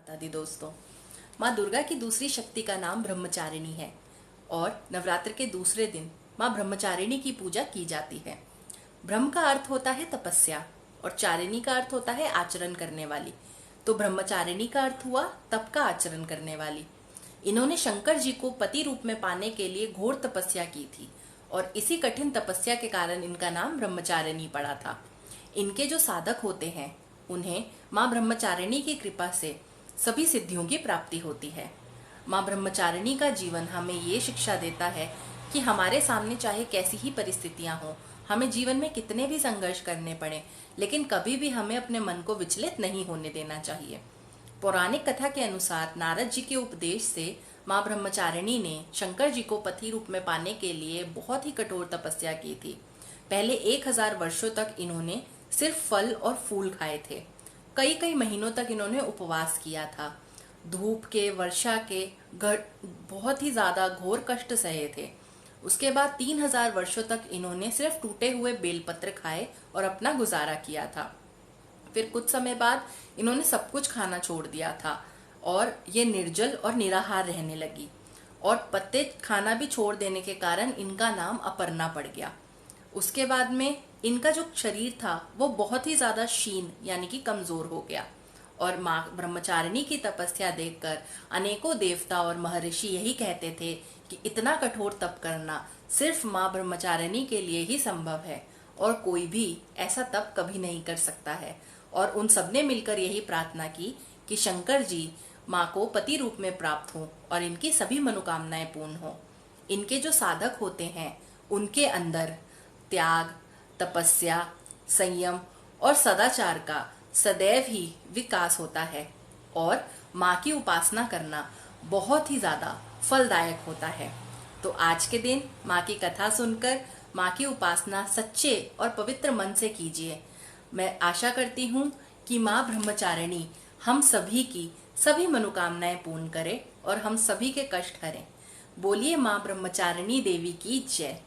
दादी दोस्तों, माँ दुर्गा की दूसरी शक्ति का नाम ब्रह्मचारिणी है और नवरात्र के दूसरे दिन माँ ब्रह्मचारिणी की पूजा की जाती है। ब्रह्म का अर्थ होता है तपस्या और चारिणी का अर्थ होता है आचरण करने वाली। तो ब्रह्मचारिणी का अर्थ हुआ तप का आचरण करने वाली। इन्होंने शंकर जी को पति रूप में पाने के लिए घोर तपस्या की थी और इसी कठिन तपस्या के कारण इनका नाम ब्रह्मचारिणी पड़ा था। इनके जो साधक होते हैं उन्हें माँ ब्रह्मचारिणी की कृपा से सभी सिद्धियों की प्राप्ति होती है। माँ ब्रह्मचारिणी का जीवन हमें ये शिक्षा देता है कि हमारे सामने चाहे कैसी ही परिस्थितियां हों, हमें जीवन में कितने भी संघर्ष करने पड़े, लेकिन कभी भी हमें अपने मन को विचलित नहीं होने देना चाहिए। पौराणिक कथा के अनुसार नारद जी के उपदेश से माँ ब्रह्मचारिणी ने शंकर जी को पति रूप में पाने के लिए बहुत ही कठोर तपस्या की थी। पहले 1000 वर्षों तक इन्होंने सिर्फ फल और फूल खाए थे। कई कई महीनों तक इन्होंने उपवास किया था। धूप के, वर्षा के बहुत ही ज्यादा घोर कष्ट सहे थे। उसके बाद 3000 वर्षों तक इन्होंने सिर्फ टूटे हुए बेलपत्र खाए और अपना गुजारा किया था। फिर कुछ समय बाद इन्होंने सब कुछ खाना छोड़ दिया था और ये निर्जल और निराहार रहने लगी और पत्ते खाना भी छोड़ देने के कारण इनका नाम अपर्णा पड़ गया। उसके बाद में इनका जो शरीर था वो बहुत ही ज्यादा क्षीण यानी कि कमजोर हो गया और माँ ब्रह्मचारिणी की तपस्या देखकर अनेकों देवता और महर्षि यही कहते थे कि इतना कठोर तप करना सिर्फ माँ ब्रह्मचारिणी के लिए ही संभव है और कोई भी ऐसा तप कभी नहीं कर सकता है। और उन सबने मिलकर यही प्रार्थना की कि शंकर जी माँ को पति रूप में प्राप्त हों और इनकी सभी मनोकामनाएं पूर्ण हों। इनके जो साधक होते हैं उनके अंदर त्याग, तपस्या, संयम और सदाचार का सदैव ही विकास होता है और माँ की उपासना करना बहुत ही ज्यादा फलदायक होता है। तो आज के दिन माँ की कथा सुनकर माँ की उपासना सच्चे और पवित्र मन से कीजिए। मैं आशा करती हूँ कि माँ ब्रह्मचारिणी हम सभी की सभी मनोकामनाएं पूर्ण करे और हम सभी के कष्ट हरें। बोलिए माँ ब्रह्मचारिणी देवी की जय।